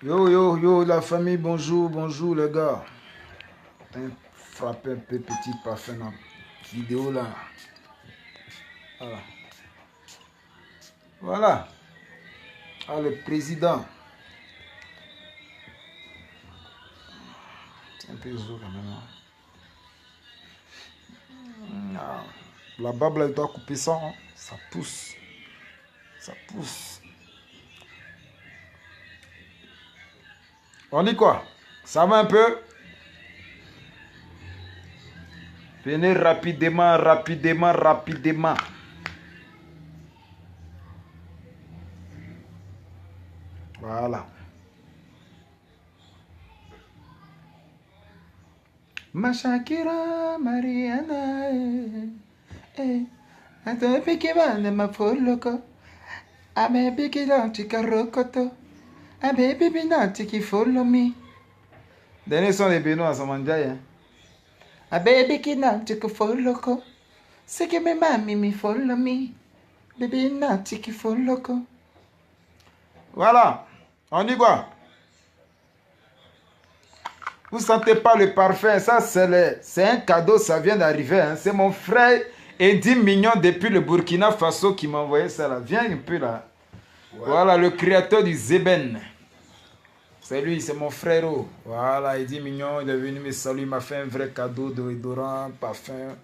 Yo, yo, yo, la famille, bonjour, bonjour les gars. Frapper un peu petit parfum dans la vidéo là. Voilà. Voilà. Ah, le président. C'est un peu zo quand même. Ah. La barbe là, elle doit couper ça. Hein. Ça pousse. Ça pousse. On dit quoi? Ça va un peu? Venez rapidement, rapidement, rapidement. Voilà. Ma Shakira, Mariana, atopi kibane mafoloko, amebi kilanti karokoto, amebi binanti ki follow me. Dernier son des Benoît à Samandjaï. Hein. Abebi kinanti ki foloko, c'est que mes mami mi follow me, baby nanti ki foloko. Voilà, on dit quoi? Vous sentez pas le parfum, ça c'est un cadeau, ça vient d'arriver. Hein. C'est mon frère Eddie Mignon depuis le Burkina Faso qui m'a envoyé ça là. Viens un peu là. Ouais. Voilà, le créateur du Zeben. C'est lui, c'est mon frère. Voilà, Eddie Mignon, il est venu me saluer, il m'a fait un vrai cadeau de déodorant, parfum.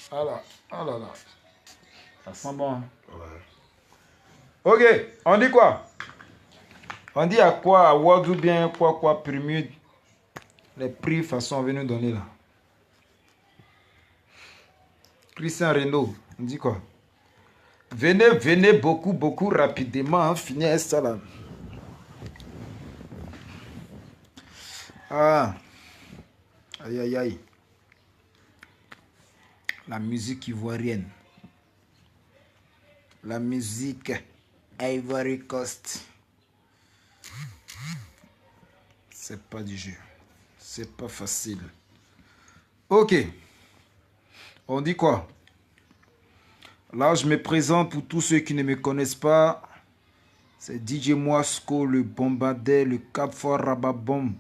Voilà, oh là là. Ça sent bon. Hein? Ouais. Ok, on dit quoi? On dit à quoi, à Word ou bien quoi, Primude. Les prix façon venus donner là. Christian Renault, on dit quoi? Venez beaucoup rapidement, hein, finir ça là. Ah, aïe aïe aïe. La musique ivoirienne. La musique Ivory Coast. C'est pas du jeu. C'est pas facile. Ok. On dit quoi? Là, je me présente pour tous ceux qui ne me connaissent pas. C'est DJ Moisco, le bombardé, le Cap Fort Rabat Bombe.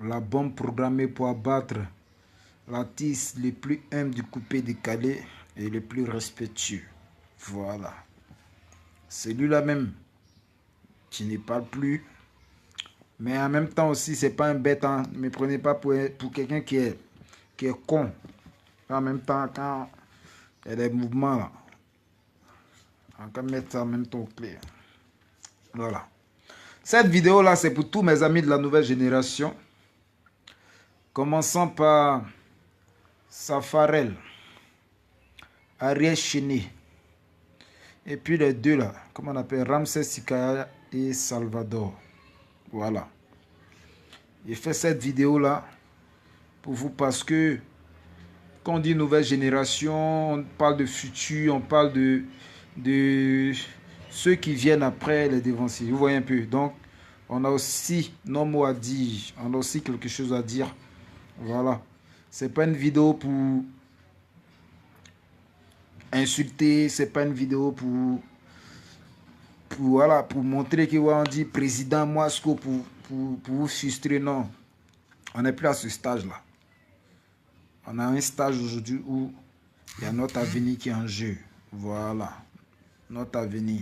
La bombe programmée pour abattre l'artiste le plus humble du coupé décalé et le plus respectueux. Voilà. C'est lui-là même qui ne parle plus. Mais en même temps aussi, c'est pas un bête. Hein. Ne me prenez pas pour quelqu'un qui est con. En même temps, quand il y a des mouvements là, on peut mettre ça en même temps au clair. Voilà. Cette vidéo là, c'est pour tous mes amis de la nouvelle génération. Commençons par Safarel, Ariel Cheney. Et puis les deux là, comment on appelle, Ramsès Sikaya et Salvador. Voilà. J'ai fait cette vidéo là pour vous parce que quand on dit nouvelle génération, on parle de futur, on parle de ceux qui viennent après les dévanciers. Vous voyez un peu. Donc, on a aussi nos mots à dire. On a aussi quelque chose à dire. Voilà. C'est pas une vidéo pour insulter. C'est pas une vidéo pour voilà, pour montrer qu'on dit président Moisco pour vous frustrer. Non. On n'est plus à ce stage-là. On a un stage aujourd'hui où il y a notre avenir qui est en jeu. Voilà. Notre avenir.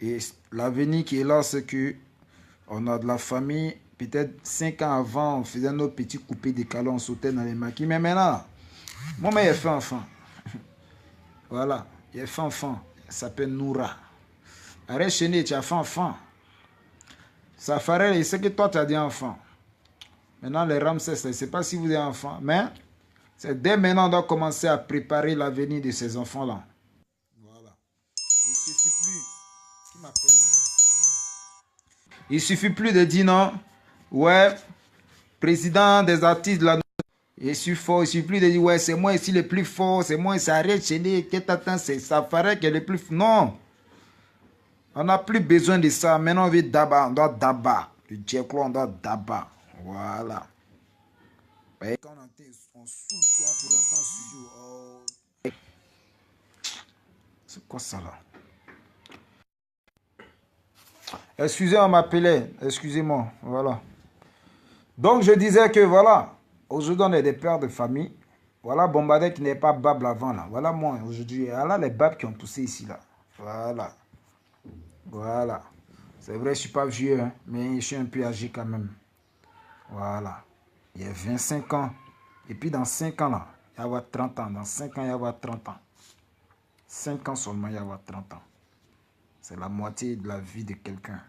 Et l'avenir qui est là, c'est que on a de la famille. Peut-être 5 ans avant, on faisait nos petits coupés décalés, on sautait dans les maquis. Mais maintenant, moi, il a fait enfant. Voilà. Il a fait enfant. Il s'appelle Noura. Arrête Chéné, tu as fait enfant. Safarel, il sait que toi, tu as des enfants. Maintenant, les Ramsès, je ne sais pas si vous êtes enfant. Mais c'est dès maintenant, on doit commencer à préparer l'avenir de ces enfants-là. Voilà. Il suffit plus. Qui m'appelle là? Il suffit plus de dire non. Ouais, président des artistes de la... Je suis fort. Il suffit plus de dire ouais, c'est moi ici le plus fort. C'est moi, ça arrête chez c'est Safarel qui est le plus fort. Non. On n'a plus besoin de ça. Maintenant, on veut d'abord. On doit d'abord. Le Djeklo, on doit d'abord. Voilà. Et quand on souffle quoi pour rentrer en studio. Oh. C'est quoi ça là? Excusez, on m'appelait. Excusez-moi. Voilà. Donc, je disais que voilà. Aujourd'hui, on est des pères de famille. Voilà Bombadé qui n'est pas Bab avant là. Voilà moi aujourd'hui. Voilà les Babs qui ont poussé ici là. Voilà. Voilà. C'est vrai, je ne suis pas vieux, hein, mais je suis un peu âgé quand même. Voilà. Il y a 25 ans. Et puis dans 5 ans là, il va y avoir 30 ans. Dans 5 ans, il va y avoir 30 ans. 5 ans seulement, il va y avoir 30 ans. C'est la moitié de la vie de quelqu'un.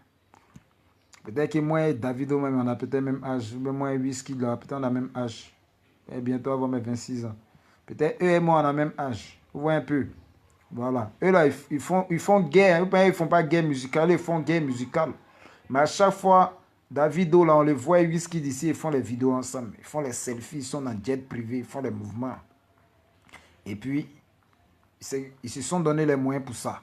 Peut-être que moi et Davido même, on a peut-être même âge. Même moi et Whisky, là, peut-être on a même âge. Et bientôt avoir mes 26 ans. Peut-être eux et moi, on a même âge. Vous voyez un peu. Voilà. Eux là, ils font guerre. Ils ne font pas guerre musicale, ils font guerre musicale. Mais à chaque fois, Davido, là, on les voit et Whisky d'ici, ils font les vidéos ensemble. Ils font les selfies, ils sont dans jet privé, ils font les mouvements. Et puis, ils se sont donné les moyens pour ça.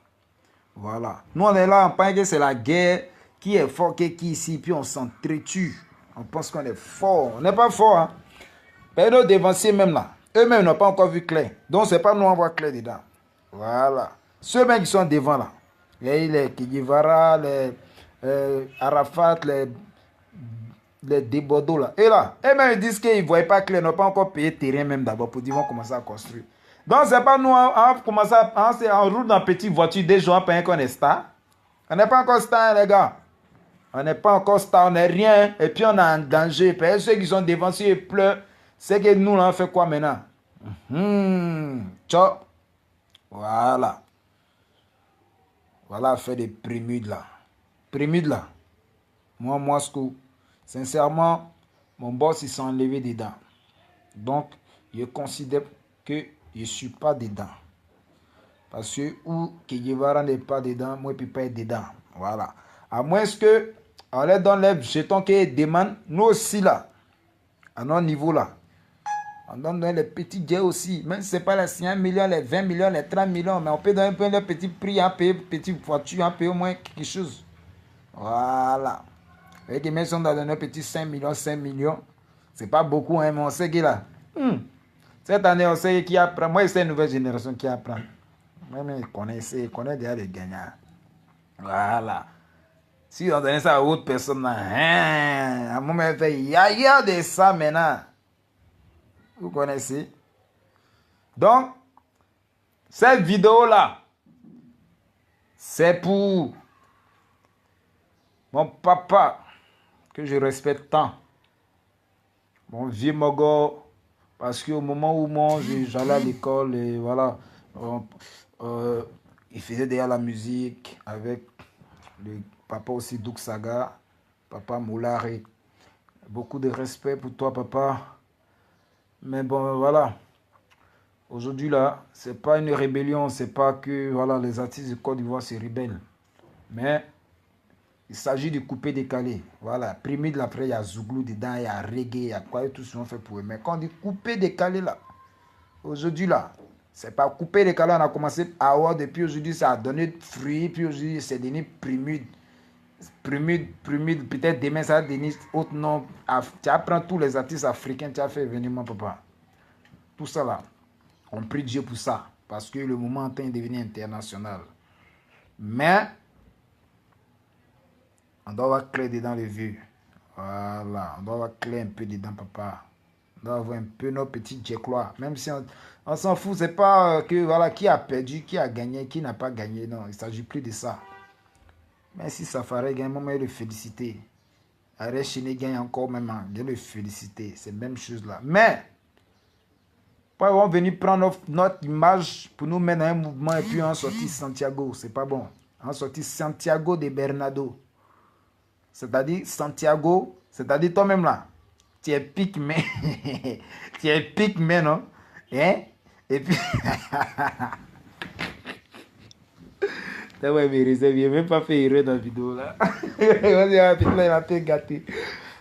Voilà. Nous, on est là, on pense que c'est la guerre. Qui est fort, qui ici, puis on s'entretue. On pense qu'on est fort. On n'est pas fort, hein. Mais nos dévanciers même là, eux-mêmes n'ont pas encore vu clair. Donc, c'est pas nous on voit clair dedans. Voilà. Ceux-mêmes qui sont devant là, les Kidivara, les Arafat, les Debodo là. Et là, eux-mêmes ils disent qu'ils ne voient pas clair, ils n'ont pas encore payé terrain même d'abord pour dire qu'ils vont commencer à construire. Donc, c'est pas nous, on commence on roule dans une petite voiture, des gens payent qu'on est star. On n'est pas encore star, les gars. On n'est pas encore star, on n'est rien. Et puis on est en danger. Parce que ceux qui sont devant, s'ils pleurent, c'est que nous, là, on fait quoi maintenant? Ciao. Voilà. Voilà, fait des prémudes là. Prémudes là. Moi, Moscou, sincèrement, mon boss, il s'est enlevé dedans. Donc, je considère que je ne suis pas dedans. Parce que où Kiyevara n'est pas dedans, moi, je ne peux pas être dedans. Voilà. À moins que on les donne les jetons qu'ils demandent, nous aussi là, à notre niveau là. On donne les petits jets aussi, même si ce n'est pas les 5 millions, les 20 millions, les 30 millions, mais on peut donner un peu les petits prix, un peu, petite voiture, un peu au moins quelque chose. Voilà. Et que même si on a donné un petit 5 millions, 5 millions, c'est pas beaucoup, hein, mais on sait qu'il a. Cette année, on sait qui apprend. Moi, c'est une nouvelle génération qui apprend. Même ils connaissent déjà les gagnants. Voilà. Si on donnait ça à autre personne, à un moment, il y a de ça maintenant. Vous connaissez? Donc, cette vidéo-là, c'est pour mon papa, que je respecte tant. Mon vieux mogo, parce qu'au moment où moi, j'allais à l'école, et voilà, il faisait déjà la musique avec le papa aussi, Douk Saga, papa Moulari. Beaucoup de respect pour toi, papa. Mais bon, voilà. Aujourd'hui, là, c'est pas une rébellion. C'est pas que voilà, les artistes de Côte d'Ivoire se rebellent. Mais il s'agit de couper décalé. Voilà. Primide, là, après, il y a Zouglou dedans, il y a reggae, il y a quoi, et tout ce qu'on fait pour eux. Mais quand on dit couper décalé, là, aujourd'hui, là, c'est pas couper décalé. On a commencé à avoir depuis aujourd'hui, ça a donné fruit. Puis aujourd'hui, c'est devenu primide. Primide, peut-être demain ça va donner autre nom. Tu apprends tous les artistes africains, tu as fait venir mon papa. Tout ça là, on prie Dieu pour ça. Parce que le moment est en train de devenir international. Mais, on doit avoir clé dedans les vieux. Voilà, on doit avoir clé un peu dedans papa. On doit avoir un peu nos petits jéclois. Même si on s'en fout, c'est pas que voilà, qui a perdu, qui a gagné, qui n'a pas gagné. Non, il ne s'agit plus de ça. Mais si Safari gagne, moi, je le féliciter. Arrête Chine gagne encore même, je le féliciter. C'est la même chose là. Mais, pas ils vont venir prendre notre image pour nous mettre dans un mouvement et puis on sortit Santiago. C'est pas bon. On sortit Santiago de Bernardo. C'est-à-dire Santiago, c'est-à-dire toi-même là. Tu es pygmé. Tu es pygmé, non? Hein? Et puis. Ça va mériter, il n'a même pas fait erreur dans la vidéo là. Il a été gâté.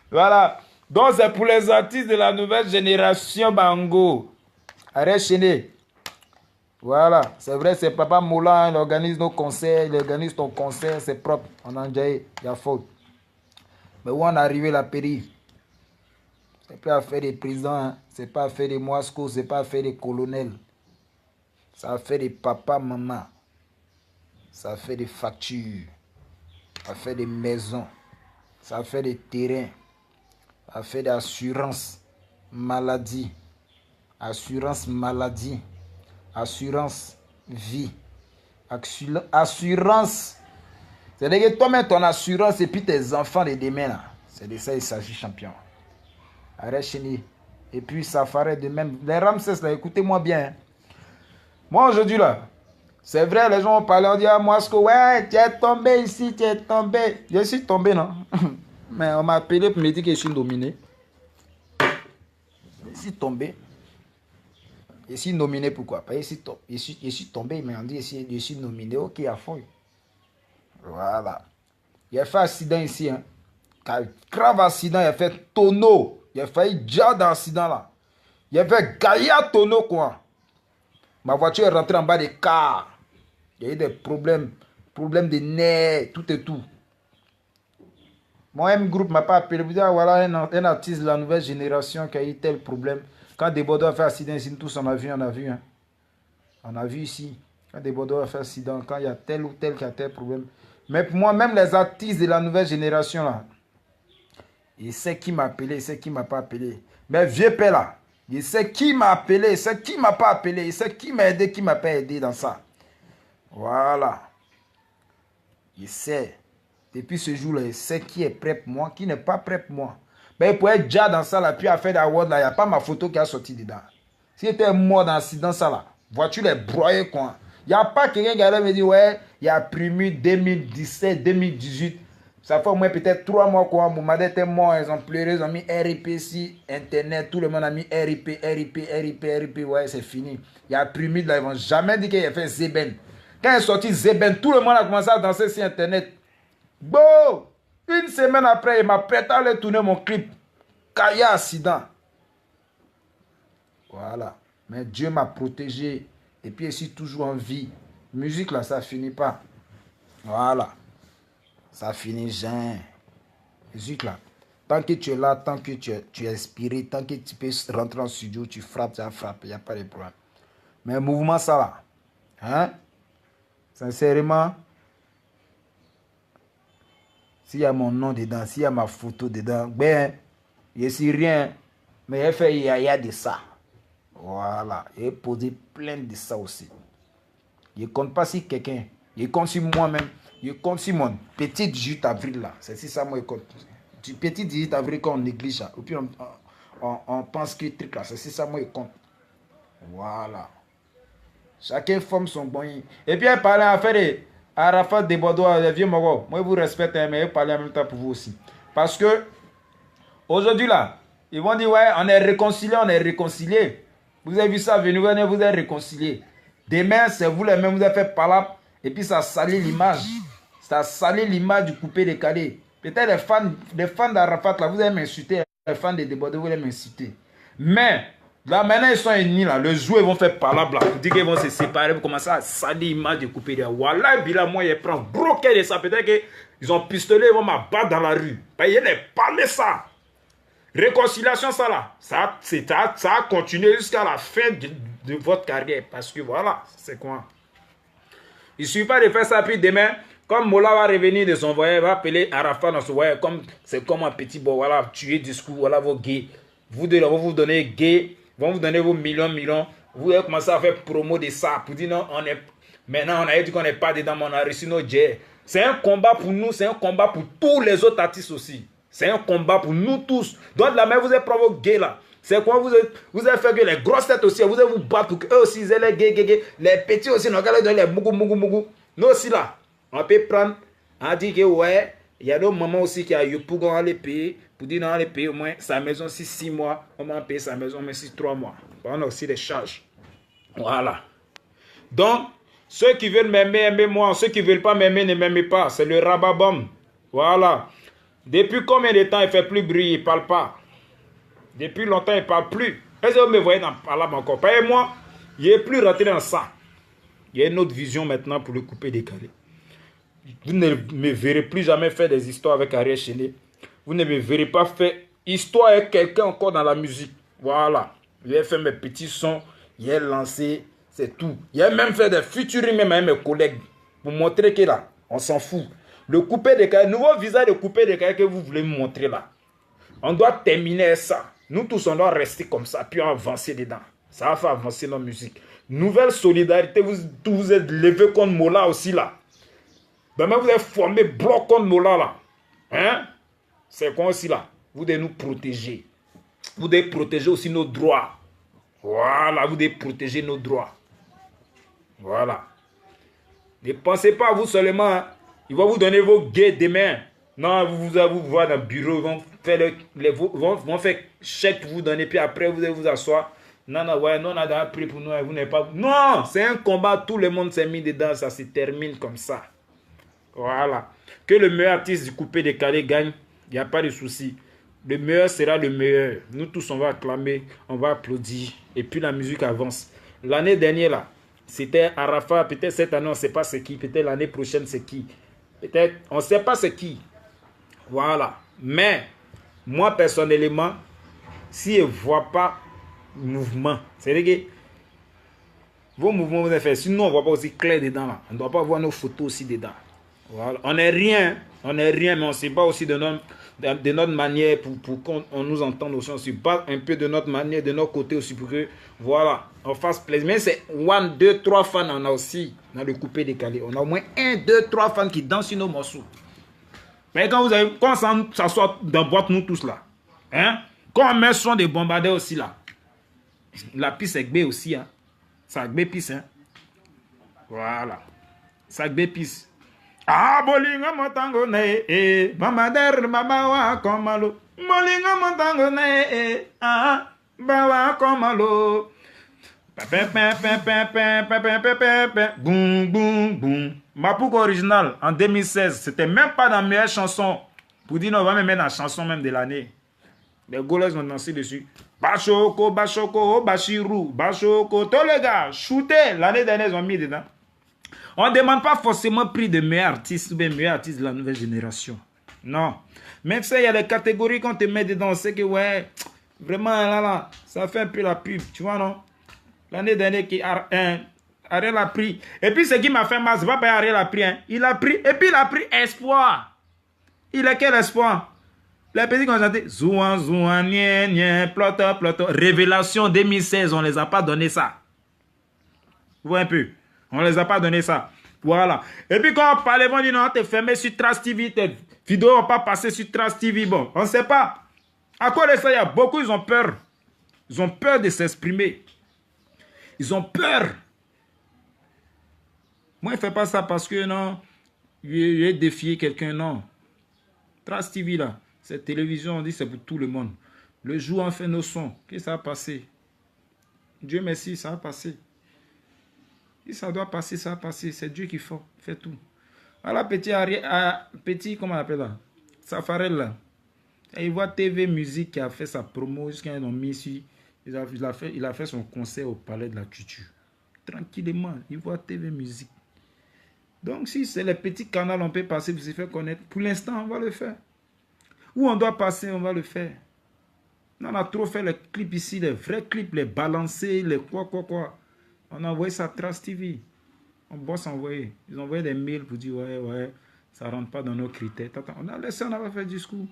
Voilà. Donc c'est pour les artistes de la nouvelle génération Bango. Arrête Chéné. Voilà. C'est vrai, c'est Papa Moula, il organise nos concerts, il organise ton concert, c'est propre. On a déjà eu, il y a faute. Mais où on est arrivé la péri? C'est pas affaire des présidents, hein. C'est pas affaire des Moscou, c'est pas affaire des colonels. Ça fait des papas, maman. Ça fait des factures. ça fait des maisons, ça fait des terrains, ça fait des assurances maladie, assurance maladie, assurance vie, assurance. C'est-à-dire que toi-même, ton assurance et puis tes enfants de demain, là. C'est de ça il s'agit, champion. Arrête chenille. Et puis ça ferait de même. Les Ramsès, là, écoutez-moi bien. Hein. Moi, aujourd'hui, là, c'est vrai, les gens ont parlé, on dit, ah, moi, ouais, tu es tombé ici, tu es tombé. Je suis tombé, non? Mais on m'a appelé pour me dire que je suis nominé. Je suis tombé. Je suis nominé pourquoi? Parce que je suis tombé, ils m'ont dit, je suis nominé, ok, à fond. Voilà. Il a fait accident ici, hein. Grave accident, il a fait tonneau. Il a failli déjà dans l'accident là. Il a fait gaillard tonneau quoi. Ma voiture est rentrée en bas des cars. Il y a eu des problèmes de nerfs, tout et tout. Mon M-Group m'a pas appelé. Vous dites, ah, voilà un artiste de la nouvelle génération qui a eu tel problème. Quand Desbordeaux a fait accident ici, tous on a vu. Hein. On a vu ici. Quand Desbordeaux a fait accident, quand il y a tel ou tel qui a tel problème. Mais pour moi, même les artistes de la nouvelle génération là, il sait qui m'a appelé, il sait qui m'a pas appelé. Mais vieux père là, il sait qui m'a appelé, il sait qui m'a pas appelé, il sait qui m'a aidé, qui m'a pas aidé dans ça. Voilà. Il sait. Depuis ce jour-là, il sait qui est prêt pour moi, qui n'est pas prêt pour moi. Mais il pourrait être déjà dans ça là, puis à faire d'award là, il n'y a pas ma photo qui a sorti dedans. S'il était mort dans l'accident ça là, voiture est broyée quoi. Il n'y a pas quelqu'un qui allait me dire, ouais, il y a Primu 2017, 2018. Ça fait au moins peut-être 3 mois quoi. Mon madame était mort, ils ont pleuré, ils ont mis RIP si Internet, tout le monde a mis RIP, ouais, c'est fini. Il y a Primu là, ils vont jamais dire qu'il a fait Zeben. Quand il est sorti Zeben, tout le monde a commencé à danser sur Internet. Bon, une semaine après, il m'a prêté à aller tourner mon clip. Kaya accident. Voilà. Mais Dieu m'a protégé. Et puis je suis toujours en vie. Musique là, ça finit pas. Voilà. Ça finit jamais. Musique là. Tant que tu es là, tant que tu es inspiré, tant que tu peux rentrer en studio, tu frappes, ça frappe. Il n'y a pas de problème. Mais mouvement ça là. Hein? Sincèrement. S'il y a mon nom dedans, s'il y a ma photo dedans, ben, je ne suis rien. Mais il fait yaya de ça. Voilà. Et poser plein de ça aussi. Je ne compte pas sur quelqu'un. Je compte sur moi-même. Je compte sur mon petit 18 avril là. C'est ça moi je compte. Du petit 18 avril qu'on néglige. Et puis on pense que truc là. C'est ça moi je compte. Voilà. Chacun forme son bon. Et puis elle parlait à faire des Arafat Desbordeaux, les vieux Moro. Moi je vous respecte, mais je parle en même temps pour vous aussi. Parce que aujourd'hui là, ils vont dire ouais, on est réconciliés, on est réconciliés. Vous avez vu ça venir, vous êtes réconciliés. Demain, c'est vous les mêmes, vous avez fait palap. Et puis ça salit l'image. Ça salit l'image du coupé décalé. Peut-être les fans d'Arafat là, vous allez m'insulter. Les fans de Desbordeaux, vous allez m'insulter. Mais là maintenant ils sont ennemis là. Le jour ils vont faire palap là. Vous dites qu'ils vont se séparer. Vous commencez à salir l'image du coupé décalé. Voilà, Bila, moi je prends broquer de ça. Peut-être qu'ils ont pistolet, ils vont m'abattre dans la rue. Il y a parler ça. Réconciliation, ça là, ça a continué jusqu'à la fin de votre carrière. Parce que voilà, c'est quoi? Il ne suffit pas de faire ça, puis demain, comme Mola va revenir de son voyage, va appeler Arafat dans son voyage, c'est comme un petit bon, voilà, tuer discours, voilà vos gays. Vous deux, vont vous donner gay, vont vous donner vos millions. Vous allez commencer à faire promo de ça, pour dire non, maintenant on a dit qu'on n'est pas dedans, mais on a reçu nos jets. C'est un combat pour nous, c'est un combat pour tous les autres artistes aussi. C'est un combat pour nous tous. Donc la même vous êtes provoqué là. C'est quoi vous avez fait que les grosses têtes aussi, vous allez vous battre pour qu'eux aussi ils aient les gays. Les petits aussi, nous regardons les mougou. Nous aussi là, on peut prendre, on dit que ouais, il y a d'autres mamans aussi qui a eu pour qu'on les payer, pour dire non, les payer au moins sa maison si 6 mois, on va payer sa maison mais si 3 mois. On a aussi des charges. Voilà. Donc, ceux qui veulent m'aimer, aimez-moi. Ceux qui ne veulent pas m'aimer, ne m'aimez pas. C'est le rababam. Voilà. Depuis combien de temps il ne fait plus bruit, il ne parle pas? Depuis longtemps, il ne parle plus. Est-ce que vous me voyez dans parler encore? Pas moi, il n'est plus rentré dans ça. Il y a une autre vision maintenant pour le couper décalé. Vous ne me verrez plus jamais faire des histoires avec Ariel Chéné. Vous ne me verrez pas faire histoire avec quelqu'un encore dans la musique. Voilà. Il a fait mes petits sons, il a lancé, c'est tout. Il a même fait des featuring même avec mes collègues pour montrer que là, on s'en fout. Le coupé-décalé, nouveau visage de coupé-décalé que vous voulez me montrer là. On doit terminer ça. Nous tous, on doit rester comme ça, puis avancer dedans. Ça va faire avancer notre musique. Nouvelle solidarité, vous êtes levés contre Mola aussi là. Demain, vous êtes formé bloc contre Mola là. Hein? C'est quoi aussi là? Vous devez nous protéger. Vous devez protéger aussi nos droits. Voilà, vous devez protéger nos droits. Voilà. Ne pensez pas à vous seulement. Hein. Ils vont vous donner vos gays demain. Non, vous voir dans le bureau, ils vont faire, vont faire chèque pour vous donner, puis après vous allez vous asseoir. Non, non, ouais, non, on a déjà pris pour nous, vous n'êtes pas. Non, c'est un combat, tout le monde s'est mis dedans, ça se termine comme ça. Voilà. Que le meilleur artiste du coupé-décalé gagne, il n'y a pas de souci. Le meilleur sera le meilleur. Nous tous, on va acclamer, on va applaudir, et puis la musique avance. L'année dernière, là, c'était Arafat, peut-être cette année, on ne sait pas c'est qui, peut-être l'année prochaine, c'est qui. Peut-être, on ne sait pas c'est qui. Voilà. Mais, moi, personnellement, si je ne vois pas mouvement, c'est-à-dire que vos mouvements, vous avez fait. Sinon, on ne voit pas aussi clair dedans. Là. On ne doit pas voir nos photos aussi dedans. Voilà. On n'est rien, mais on ne sait pas aussi de notre manière pour qu'on nous entende aussi. On se bat un peu de notre manière, de notre côté aussi, pour que, voilà, on fasse plaisir. Mais c'est 1, 2, 3 fans, on a aussi dans le coupé-décalé. On a au moins 1, 2, 3 fans qui dansent sur nos morceaux. Mais quand on s'assoit dans la boîte, nous tous là, hein, quand on met son des bombardeurs aussi là, la piste est B aussi, hein. Ça B piste, hein. Voilà. Ça B piste. Ah, bolinga motango ne, bombarder babawa komalo. Bolinga motango ne, ah, bawa komalo. Boum, boum, boum. Mapouk original en 2016, c'était même pas dans la meilleure chanson. Pour dire, non, on va me mettre dans la chanson même de l'année. Les Gaulois ont dansé dessus. Bachoko, Bachoko, Bachirou, Bachoko, tous les gars, shooté. L'année dernière, ils ont mis dedans. On ne demande pas forcément prix de meilleur artiste ou bien meilleur artiste de la nouvelle génération. Non. Même ça, il y a des catégories qu'on te met dedans. C'est que, ouais, vraiment, là, ça fait un peu la pub, tu vois, non? L'année dernière, Ariel a pris. Et puis, ce qui m'a fait mal, c'est pas Ariel a pris. Hein. Il a pris. Et puis, il a pris espoir. Il a quel espoir? Les petits qui ont chanté Zouan, Zouan, Nien, Nien, Ploto, Ploto. Révélation 2016, on ne les a pas donné ça. Vous voyez un peu? On ne les a pas donné ça. Voilà. Et puis, quand on parle, ils vont dire non, t'es fermé sur Trace TV. Tes vidéos ne vont pas passer sur Trace TV. Bon, on ne sait pas. À quoi de ça, il y a beaucoup, ils ont peur. Ils ont peur de s'exprimer. Ils ont peur. Moi, je ne fais pas ça parce que non, j'ai défié quelqu'un, non. Trace TV, là, cette télévision, on dit c'est pour tout le monde. Le jour, on fait nos sons. Qu'est-ce que ça va passer? Dieu merci, ça va passer. Si ça doit passer, ça va passer. C'est Dieu qui fait tout. Voilà, petit, comment on appelle là? Safarel, là. Et il voit TV Musique qui a fait sa promo, jusqu'à ils ont mis ici. Il a fait son concert au Palais de la Culture. Tranquillement, il voit TV Musique. Donc, si c'est les petits canaux, on peut passer pour se faire connaître. Pour l'instant, on va le faire. Où on doit passer, on va le faire. On a trop fait les clips ici, les vrais clips, les balancés, les quoi. On a envoyé ça à Trace TV. On bosse envoyer. Ils ont envoyé des mails pour dire, ouais, ça ne rentre pas dans nos critères. On a laissé, on va faire discours.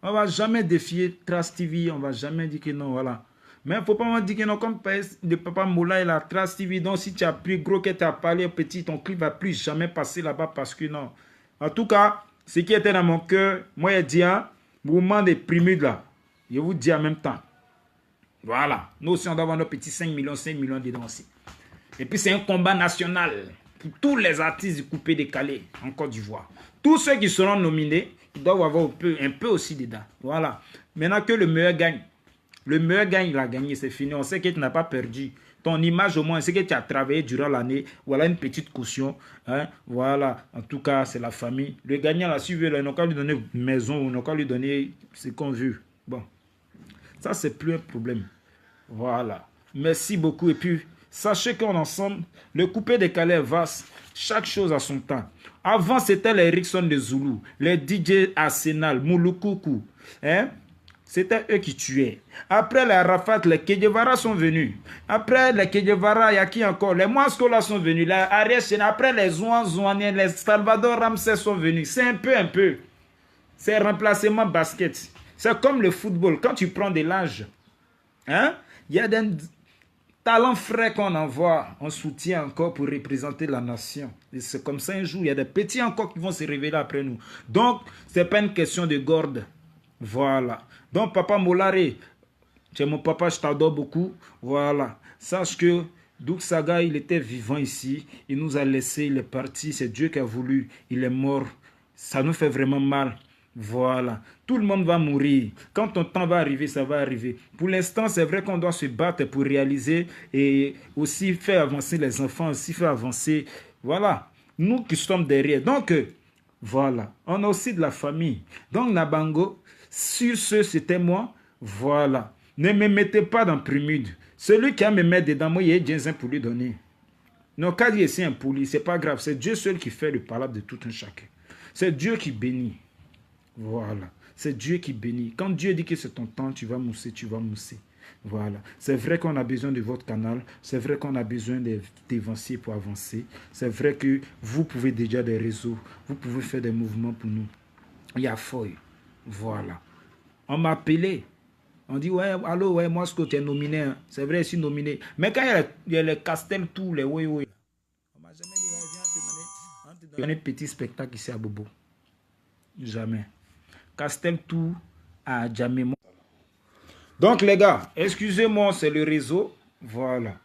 On ne va jamais défier Trace TV, on ne va jamais dire que non, voilà. Mais il ne faut pas me dire que non, comme le papa Moula et la Trace TV, donc si tu as pris gros, que tu as parlé petit, ton clip ne va plus jamais passer là-bas parce que non. En tout cas, ce qui était dans mon cœur, moi, je dis, hein, mouvement des primudes là, je vous dis en même temps. Voilà. Nous aussi, on doit avoir nos petits 5 millions dedans aussi. Et puis, c'est un combat national pour tous les artistes du coupé-décalé en Côte d'Ivoire. Tous ceux qui seront nominés, ils doivent avoir un peu aussi dedans. Voilà. Maintenant que le meilleur gagne. Le meilleur gagne, il a gagné, c'est fini. On sait que tu n'as pas perdu. Ton image au moins, c'est que tu as travaillé durant l'année. Voilà une petite caution. Hein? Voilà. En tout cas, c'est la famille. Le gagnant l'a suivi. Il n'a qu'à lui donner une maison. Il n'a qu'à lui donner ce qu'on veut. Bon. Ça, c'est plus un problème. Voilà. Merci beaucoup. Et puis, sachez qu'en ensemble, le coupé-décalé est vaste. Chaque chose a son temps. Avant, c'était les Rickson de Zulu, les DJ Arsenal, Moulukoukou. Hein? C'était eux qui tuaient. Après les Arafat, les Che Guevara sont venus. Après les Che Guevara, il y a qui encore? Les Mouaskola sont venus. Les Ariès, après les Zouaniens, les Salvador Ramsey sont venus. C'est un peu. C'est remplacement basket. C'est comme le football. Quand tu prends de l'âge, hein, il y a des talents frais qu'on envoie, on soutient encore pour représenter la nation. Et c'est comme ça un jour, il y a des petits encore qui vont se révéler après nous. Donc, ce n'est pas une question de gorge. Voilà. Donc, Papa Molare, tu es mon papa, je t'adore beaucoup. Voilà. Sache que Doug Saga, il était vivant ici. Il nous a laissé, il est parti. C'est Dieu qui a voulu. Il est mort. Ça nous fait vraiment mal. Voilà. Tout le monde va mourir. Quand ton temps va arriver, ça va arriver. Pour l'instant, c'est vrai qu'on doit se battre pour réaliser et aussi faire avancer les enfants, aussi faire avancer. Voilà. Nous qui sommes derrière. Donc, voilà. On a aussi de la famille. Donc, Nabango, sur ce, c'était moi. Voilà. Ne me mettez pas dans Primude. Celui qui a me mettre dedans, moi, il y a Jensen pour lui donner. Non, quand il est impoli, c'est pas grave. C'est Dieu seul qui fait le palabre de tout un chacun. C'est Dieu qui bénit. Voilà. C'est Dieu qui bénit. Quand Dieu dit que c'est ton temps, tu vas mousser, tu vas mousser. Voilà. C'est vrai qu'on a besoin de votre canal. C'est vrai qu'on a besoin d'avancer pour avancer. C'est vrai que vous pouvez déjà des réseaux. Vous pouvez faire des mouvements pour nous. Il y a feuille. Voilà. On m'a appelé. On dit, ouais, allô, ouais, moi, ce que tu es nominé. Hein. C'est vrai, je suis nominé. Mais quand il y a les Castel, tous les oui. On m'a jamais dit, ouais, viens te donner un petit spectacle ici à Bobo. Jamais. Castel tout à jamais. Donc les gars, excusez-moi, c'est le réseau. Voilà.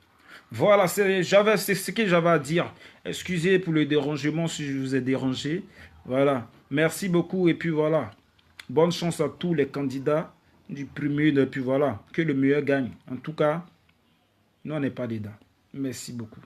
Voilà, c'est ce que j'avais à dire. Excusez pour le dérangement si je vous ai dérangé. Voilà. Merci beaucoup et puis voilà. Bonne chance à tous les candidats du premier et puis voilà. Que le meilleur gagne. En tout cas, nous on n'est pas dedans. Merci beaucoup.